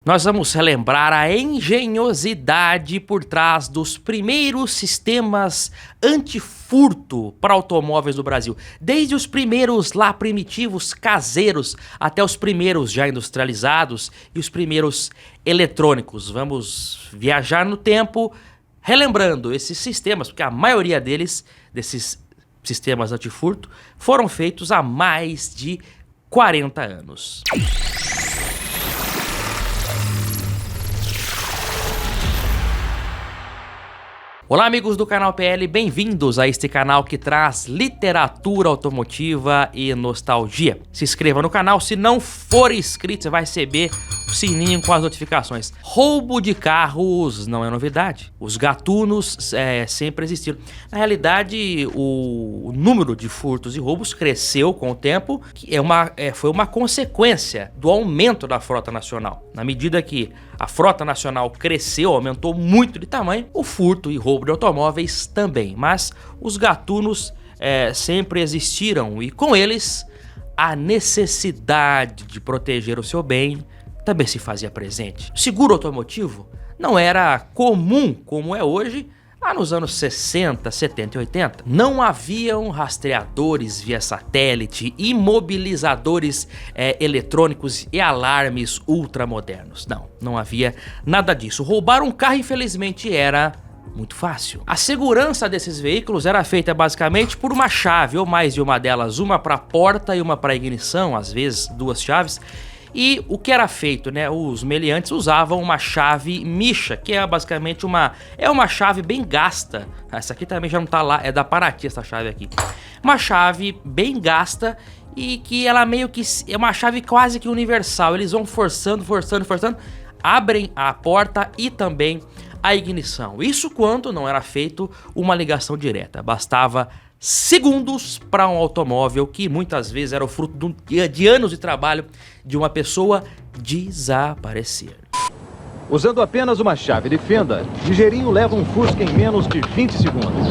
nós vamos relembrar a engenhosidade por trás dos primeiros sistemas antifurto para automóveis do Brasil. Desde os primeiros lá primitivos caseiros até os primeiros já industrializados e os primeiros eletrônicos. Vamos viajar no tempo relembrando esses sistemas, porque a maioria desses sistemas antifurto, foram feitos há mais de 40 anos. Olá amigos do canal PL, bem-vindos a este canal que traz literatura automotiva e nostalgia. Se inscreva no canal, se não for inscrito você vai receber o sininho com as notificações. Roubo de carros não é novidade, os gatunos sempre existiram. Na realidade o número de furtos e roubos cresceu com o tempo, que foi uma consequência do aumento da frota nacional. Na medida que a frota nacional cresceu, aumentou muito de tamanho, o furto e roubo de automóveis também. Mas os gatunos sempre existiram e com eles a necessidade de proteger o seu bem também se fazia presente. O seguro automotivo não era comum como é hoje. Lá nos anos 60, 70 e 80, não haviam rastreadores via satélite, imobilizadores eletrônicos e alarmes ultramodernos. Não havia nada disso. Roubar um carro, infelizmente, era muito fácil. A segurança desses veículos era feita basicamente por uma chave, ou mais de uma delas, uma para a porta e uma para a ignição, às vezes duas chaves. E o que era feito, né? Os meliantes usavam uma chave micha, que é basicamente uma chave bem gasta. Essa aqui também já não tá lá, é da Paraty essa chave aqui. Uma chave bem gasta e que ela meio que é uma chave quase que universal. Eles vão forçando, abrem a porta e também a ignição. Isso quando não era feito uma ligação direta, bastava segundos para um automóvel que muitas vezes era o fruto de anos de trabalho de uma pessoa desaparecer. Usando apenas uma chave de fenda, ligeirinho leva um Fusca em menos de 20 segundos.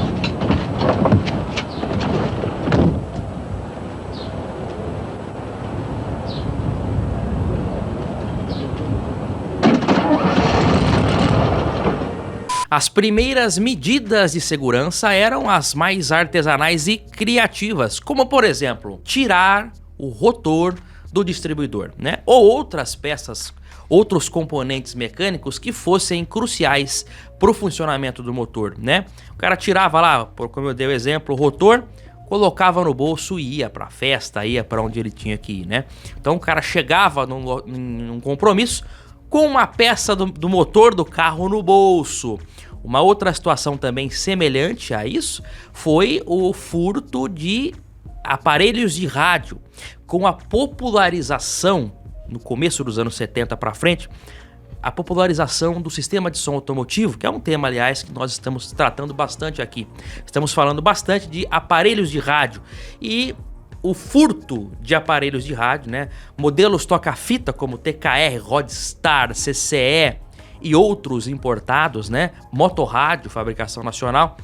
As primeiras medidas de segurança eram as mais artesanais e criativas, como por exemplo, tirar o rotor do distribuidor, né? Ou outras peças, outros componentes mecânicos que fossem cruciais para o funcionamento do motor, né? O cara tirava lá, como eu dei o exemplo, o rotor, colocava no bolso e ia para a festa, ia para onde ele tinha que ir, né? Então o cara chegava num compromisso com uma peça do motor do carro no bolso. Uma outra situação também semelhante a isso foi o furto de aparelhos de rádio. Com a popularização, no começo dos anos 70 para frente, a popularização do sistema de som automotivo, que é um tema, aliás, que nós estamos tratando bastante aqui. Estamos falando bastante de aparelhos de rádio e o furto de aparelhos de rádio, né? Modelos toca-fita como TKR, Rodstar, CCE e outros importados, né? Motorrádio, fabricação nacional,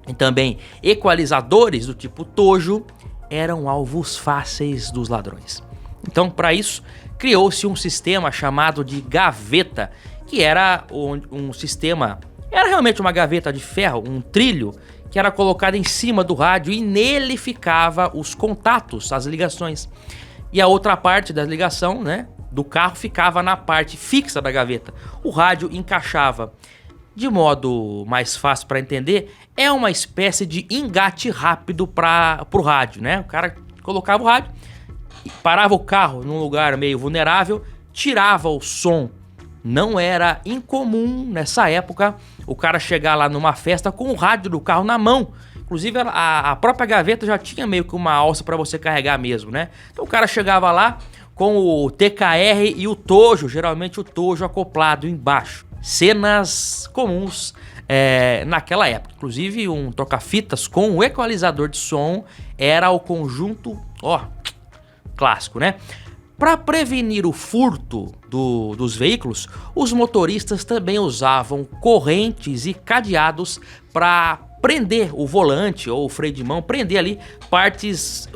e também equalizadores do tipo Tojo eram alvos fáceis dos ladrões. Então, para isso, criou-se um sistema chamado de gaveta, que era um sistema, era realmente uma gaveta de ferro, um trilho, que era colocado em cima do rádio e nele ficava os contatos, as ligações. E a outra parte da ligação, né, do carro ficava na parte fixa da gaveta. O rádio encaixava. De modo mais fácil para entender, é uma espécie de engate rápido para o rádio, né? O cara colocava o rádio, parava o carro num lugar meio vulnerável, tirava o som. Não era incomum nessa época o cara chegar lá numa festa com o rádio do carro na mão. Inclusive a própria gaveta já tinha meio que uma alça para você carregar mesmo, né? Então o cara chegava lá com o TKR e o Tojo, geralmente o Tojo acoplado embaixo. Cenas comuns naquela época. Inclusive um toca-fitas com um equalizador de som era o conjunto, clássico, né? Para prevenir o furto dos veículos, os motoristas também usavam correntes e cadeados para prender o volante ou o freio de mão, prender ali partes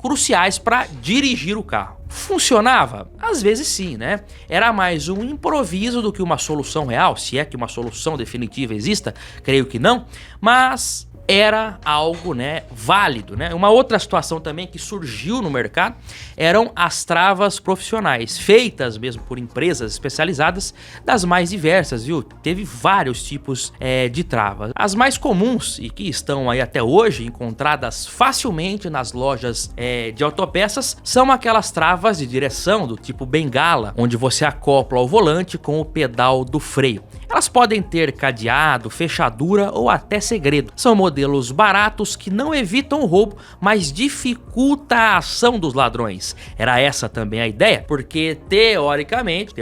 cruciais para dirigir o carro. Funcionava? Às vezes sim, né? Era mais um improviso do que uma solução real, se é que uma solução definitiva exista, creio que não, mas era algo, né, válido, né? Uma outra situação também que surgiu no mercado eram as travas profissionais, feitas mesmo por empresas especializadas das mais diversas, viu? Teve vários tipos de travas. As mais comuns e que estão aí até hoje encontradas facilmente nas lojas de autopeças são aquelas travas de direção do tipo bengala, onde você acopla o volante com o pedal do freio. Elas podem ter cadeado, fechadura ou até segredo. São modelos baratos que não evitam o roubo, mas dificulta a ação dos ladrões. Era essa também a ideia, porque teoricamente,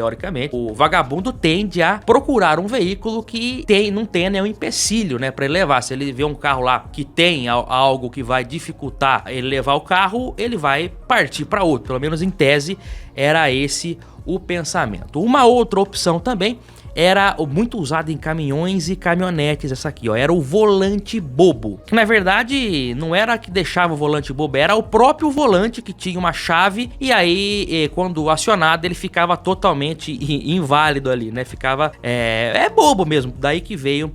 o vagabundo tende a procurar um veículo que não tenha nenhum empecilho, né, para ele levar. Se ele vê um carro lá que tem algo que vai dificultar ele levar o carro, ele vai partir para outro. Pelo menos em tese era esse o pensamento. Uma outra opção também era muito usado em caminhões e caminhonetes, essa aqui, ó, era o volante bobo. Que na verdade não era que deixava o volante bobo, era o próprio volante que tinha uma chave e aí quando acionado ele ficava totalmente inválido ali, né? Ficava bobo mesmo, daí que veio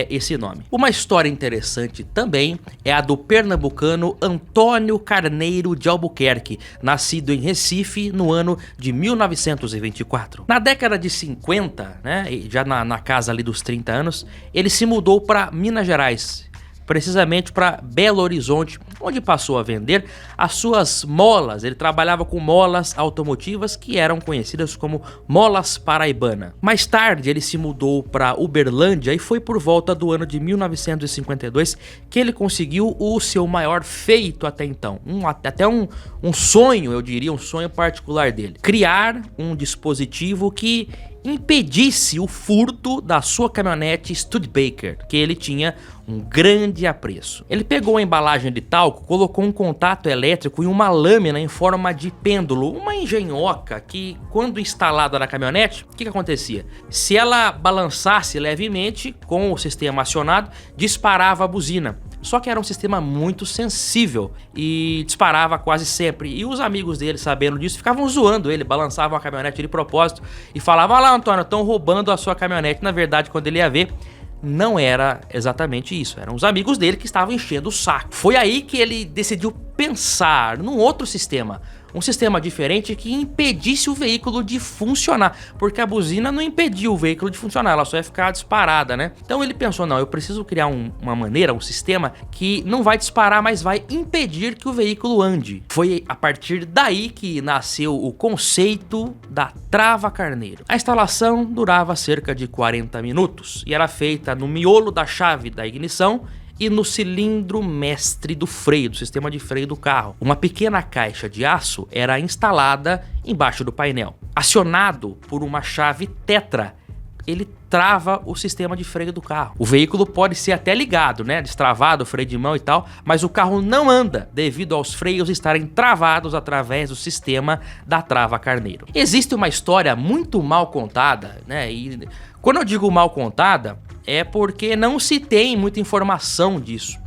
esse nome. Uma história interessante também é a do pernambucano Antônio Carneiro de Albuquerque, nascido em Recife no ano de 1924. Na década de 50, né, já na casa ali dos 30 anos, ele se mudou para Minas Gerais, precisamente para Belo Horizonte, onde passou a vender as suas molas. Ele trabalhava com molas automotivas que eram conhecidas como molas paraibana. Mais tarde ele se mudou para Uberlândia e foi por volta do ano de 1952 que ele conseguiu o seu maior feito até então, até um sonho, eu diria, um sonho particular dele: criar um dispositivo que impedisse o furto da sua caminhonete Studebaker, que ele tinha um grande apreço. Ele pegou a embalagem de talco, colocou um contato elétrico e uma lâmina em forma de pêndulo, uma engenhoca que, quando instalada na caminhonete, o que acontecia? Se ela balançasse levemente com o sistema acionado, disparava a buzina. Só que era um sistema muito sensível e disparava quase sempre. E os amigos dele, sabendo disso, ficavam zoando ele, balançavam a caminhonete de propósito e falavam: "Ah lá, Antônio, estão roubando a sua caminhonete." Na verdade, quando ele ia ver, não era exatamente isso. Eram os amigos dele que estavam enchendo o saco. Foi aí que ele decidiu pensar num outro sistema. Um sistema diferente que impedisse o veículo de funcionar, porque a buzina não impedia o veículo de funcionar, ela só ia ficar disparada, né? Então ele pensou: não, eu preciso criar uma maneira, um sistema que não vai disparar, mas vai impedir que o veículo ande. Foi a partir daí que nasceu o conceito da trava carneiro. A instalação durava cerca de 40 minutos e era feita no miolo da chave da ignição e no cilindro mestre do freio, do sistema de freio do carro. Uma pequena caixa de aço era instalada embaixo do painel. Acionado por uma chave tetra, ele trava o sistema de freio do carro. O veículo pode ser até ligado, né, destravado, freio de mão e tal, mas o carro não anda devido aos freios estarem travados através do sistema da trava carneiro. Existe uma história muito mal contada, né, e quando eu digo mal contada, é porque não se tem muita informação disso.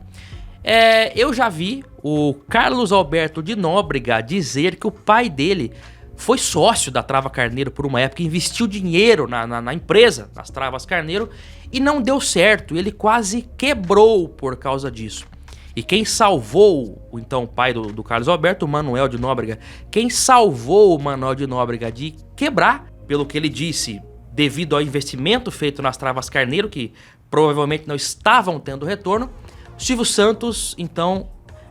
Eu já vi o Carlos Alberto de Nóbrega dizer que o pai dele foi sócio da Trava Carneiro por uma época, investiu dinheiro na empresa, nas Travas Carneiro, e não deu certo. Ele quase quebrou por causa disso. E quem salvou, então, o pai do Carlos Alberto, o Manuel de Nóbrega, quem salvou o Manuel de Nóbrega de quebrar, pelo que ele disse, devido ao investimento feito nas Travas Carneiro, que provavelmente não estavam tendo retorno, Silvio Santos, então,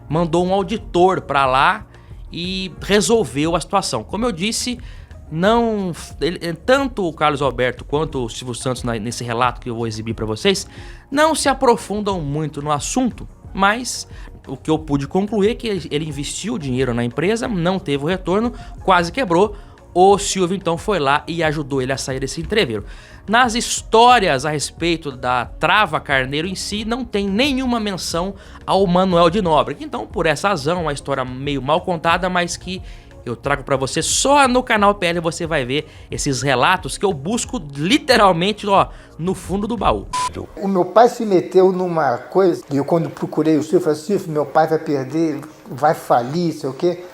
mandou um auditor para lá e resolveu a situação. Como eu disse, tanto o Carlos Alberto quanto o Silvio Santos, nesse relato que eu vou exibir para vocês, não se aprofundam muito no assunto, mas o que eu pude concluir é que ele investiu dinheiro na empresa, não teve o retorno, quase quebrou. O Silvio então foi lá e ajudou ele a sair desse entreveiro. Nas histórias a respeito da Trava Carneiro em si, não tem nenhuma menção ao Manuel de Nóbrega. Então, por essa razão, uma história meio mal contada, mas que eu trago pra você só no canal PL. Você vai ver esses relatos que eu busco literalmente, ó, no fundo do baú. O meu pai se meteu numa coisa, e eu quando procurei o Silvio, falei, Silvio, meu pai vai perder, vai falir, sei o quê.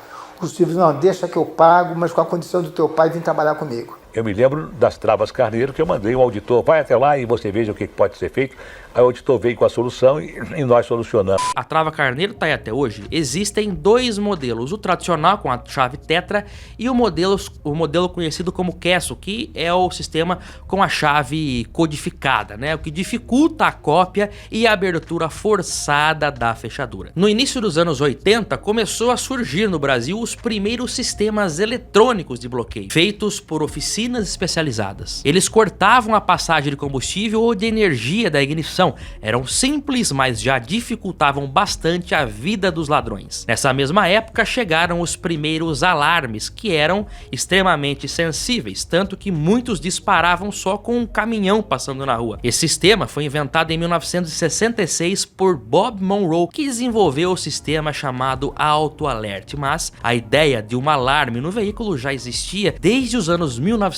O Silvio, não, deixa que eu pago, mas com a condição do teu pai vir trabalhar comigo. Eu me lembro das travas Carneiro, que eu mandei um auditor, vai até lá e você veja o que pode ser feito. Aí o auditor veio com a solução e nós solucionamos. A trava Carneiro tá aí até hoje. Existem dois modelos, o tradicional com a chave tetra e o modelo conhecido como Castle, que é o sistema com a chave codificada, né? O que dificulta a cópia e a abertura forçada da fechadura. No início dos anos 80, começou a surgir no Brasil os primeiros sistemas eletrônicos de bloqueio, feitos por oficinas especializadas. Eles cortavam a passagem de combustível ou de energia da ignição. Eram simples, mas já dificultavam bastante a vida dos ladrões. Nessa mesma época chegaram os primeiros alarmes, que eram extremamente sensíveis, tanto que muitos disparavam só com um caminhão passando na rua. Esse sistema foi inventado em 1966 por Bob Monroe, que desenvolveu o sistema chamado Auto Alert, mas a ideia de um alarme no veículo já existia desde os anos 1910.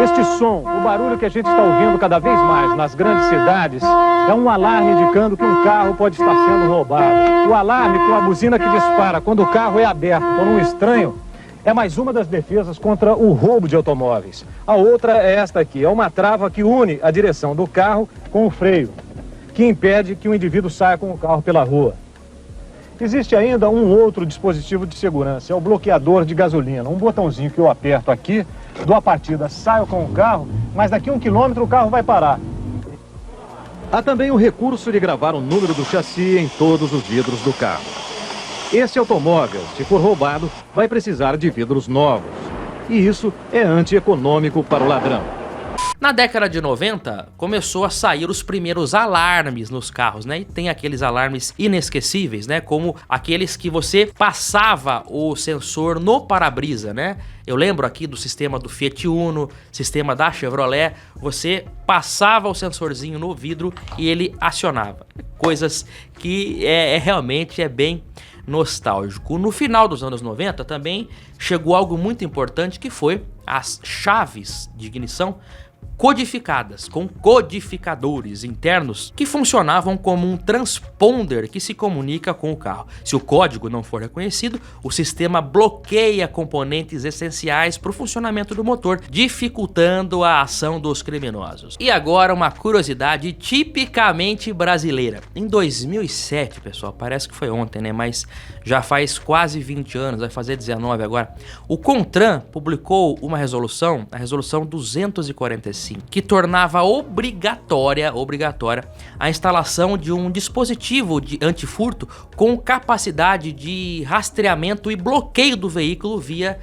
Este som, o barulho que a gente está ouvindo cada vez mais nas grandes cidades, é um alarme indicando que um carro pode estar sendo roubado. O alarme com a buzina que dispara quando o carro é aberto por um estranho é mais uma das defesas contra o roubo de automóveis. A outra é esta aqui, é uma trava que une a direção do carro com o freio, que impede que o indivíduo saia com o carro pela rua. Existe ainda um outro dispositivo de segurança, é o bloqueador de gasolina. Um botãozinho que eu aperto aqui, dou a partida, saio com o carro, mas daqui a 1 quilômetro o carro vai parar. Há também o recurso de gravar o número do chassi em todos os vidros do carro. Esse automóvel, se for roubado, vai precisar de vidros novos. E isso é antieconômico para o ladrão. Na década de 90, começou a sair os primeiros alarmes nos carros, né? E tem aqueles alarmes inesquecíveis, né? Como aqueles que você passava o sensor no para-brisa, né? Eu lembro aqui do sistema do Fiat Uno, sistema da Chevrolet, você passava o sensorzinho no vidro e ele acionava. Coisas que realmente é bem nostálgico. No final dos anos 90 também chegou algo muito importante, que foi as chaves de ignição codificadas, com codificadores internos que funcionavam como um transponder que se comunica com o carro. Se o código não for reconhecido, o sistema bloqueia componentes essenciais para o funcionamento do motor, dificultando a ação dos criminosos. E agora uma curiosidade tipicamente brasileira. Em 2007, pessoal, parece que foi ontem, né? Mas já faz quase 20 anos, vai fazer 19 agora. O CONTRAN publicou uma resolução, a resolução 245, que tornava obrigatória a instalação de um dispositivo de antifurto com capacidade de rastreamento e bloqueio do veículo via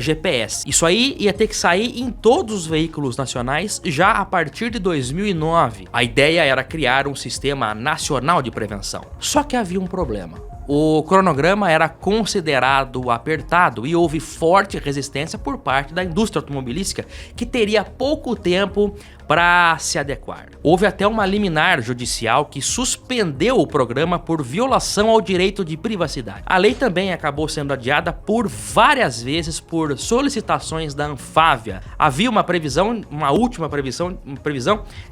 GPS. Isso aí ia ter que sair em todos os veículos nacionais já a partir de 2009. A ideia era criar um sistema nacional de prevenção. Só que havia um problema. O cronograma era considerado apertado e houve forte resistência por parte da indústria automobilística, que teria pouco tempo para se adequar. Houve até uma liminar judicial que suspendeu o programa por violação ao direito de privacidade. A lei também acabou sendo adiada por várias vezes por solicitações da Anfávia. Havia uma previsão, uma última previsão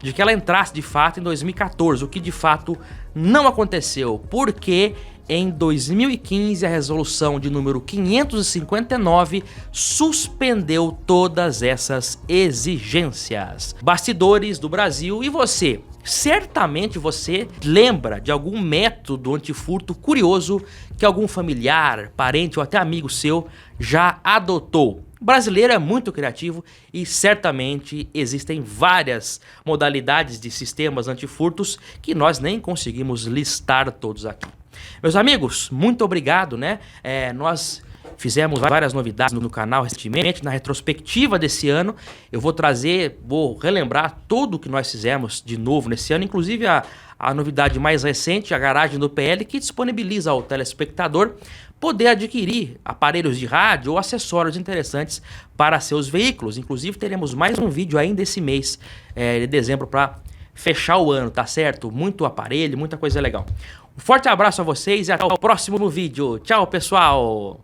de que ela entrasse de fato em 2014, o que de fato não aconteceu, porque em 2015 a resolução de número 559 suspendeu todas essas exigências. Bastidores do Brasil. E você? Certamente você lembra de algum método antifurto curioso que algum familiar, parente ou até amigo seu já adotou. O brasileiro é muito criativo e certamente existem várias modalidades de sistemas antifurtos que nós nem conseguimos listar todos aqui. Meus amigos, muito obrigado, né? Nós fizemos várias novidades no canal recentemente, na retrospectiva desse ano. Eu vou relembrar tudo o que nós fizemos de novo nesse ano, inclusive a novidade mais recente, a garagem do PL, que disponibiliza ao telespectador poder adquirir aparelhos de rádio ou acessórios interessantes para seus veículos. Inclusive teremos mais um vídeo ainda esse mês de dezembro para fechar o ano, tá certo? Muito aparelho, muita coisa legal. Um forte abraço a vocês e até o próximo vídeo. Tchau, pessoal!